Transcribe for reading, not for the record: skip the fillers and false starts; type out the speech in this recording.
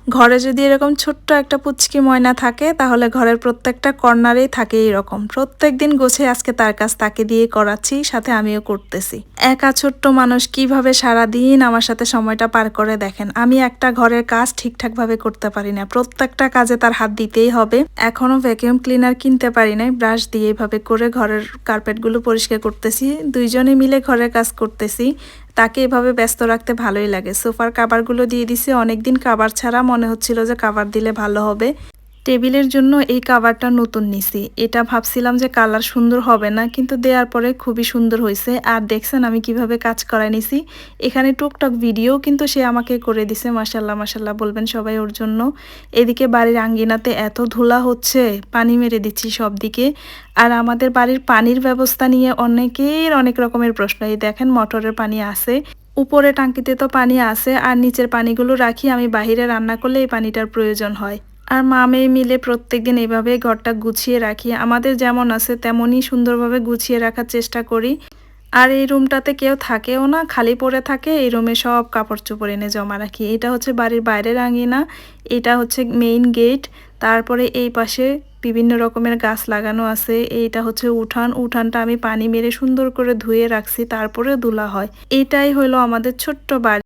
ঘরে যদি এরকম ছোট্ট একটা পুচকি ময়না থাকে তাহলে ঘরের প্রত্যেকটা কর্নারেই থাকে এরকম। প্রত্যেকদিন গোছে আজকে তার কাছ তাকে দিয়ে করাচ্ছি, সাথে আমিও করতেছি। একা ছোট্ট মানুষ কিভাবে সারাদিন আমার সাথে সময়টা পার করে দেখেন। আমি একটা ঘরের কাজ ঠিকঠাক ভাবে করতে পারি না, প্রত্যেকটা কাজে তার হাত দিতেই হবে। এখনো ভ্যাকুয়াম ক্লিনার কিনতে পারি নাই, ব্রাশ দিয়ে এইভাবে করে ঘরের কার্পেটগুলো পরিষ্কার করতেছি। দুইজনে মিলে ঘরের কাজ করতেছি, তাকে এভাবে ব্যস্ত রাখতে ভালোই লাগে। সোফার কাভারগুলো দিয়ে দিছি, অনেকদিন কাভার ছাড়া, মনে হচ্ছিল যে কাভার দিলে ভালো হবে। টেবিলের জন্য এই কাভারটা নতুন নিছি। এটা ভাবছিলাম যে কালার সুন্দর হবে না, কিন্তু দেওয়ার পরে খুবই সুন্দর হয়েছে। আর দেখছেন আমি কিভাবে কাজ করাই নিছি। এখানে টুকটাক ভিডিও কিন্তু সে আমাকে করে দিছে। মাশাল্লাহ মাশাল্লাহ বলবেন সবাই ওর জন্য। এদিকে বাড়ির আঙ্গিনাতে এত ধুলা হচ্ছে, পানি মেরে দিচ্ছি সব দিকে। আর আমাদের বাড়ির পানির ব্যবস্থা নিয়ে অনেকের অনেক রকমের প্রশ্ন। এই দেখেন মোটরের পানি আছে, উপরে টাঙ্কিতে তো পানি আছে, আর নিচের পানিগুলো রাখি আমি বাহিরে রান্না করলে এই পানিটার প্রয়োজন হয়। আর মা মেয়ে মিলে প্রত্যেকদিন এইভাবে ঘরটা গুছিয়ে রাখি। আমাদের যেমন আছে তেমনই সুন্দরভাবে গুছিয়ে রাখার চেষ্টা করি। আর এই রুমটাতে কেউ থাকেও না, খালি পড়ে থাকে। এই রুমে সব কাপড় চোপড় এনে জমা রাখি। এটা হচ্ছে বাড়ির বাইরের আঙিনা, এটা হচ্ছে মেইন গেট। তারপরে এই পাশে বিভিন্ন রকমের গাছ লাগানো আছে। এইটা হচ্ছে উঠান, উঠানটা আমি পানি মেরে সুন্দর করে ধুয়ে রাখছি, তারপরে ধুলা হয়। এটাই হলো আমাদের ছোট্ট বাড়ি।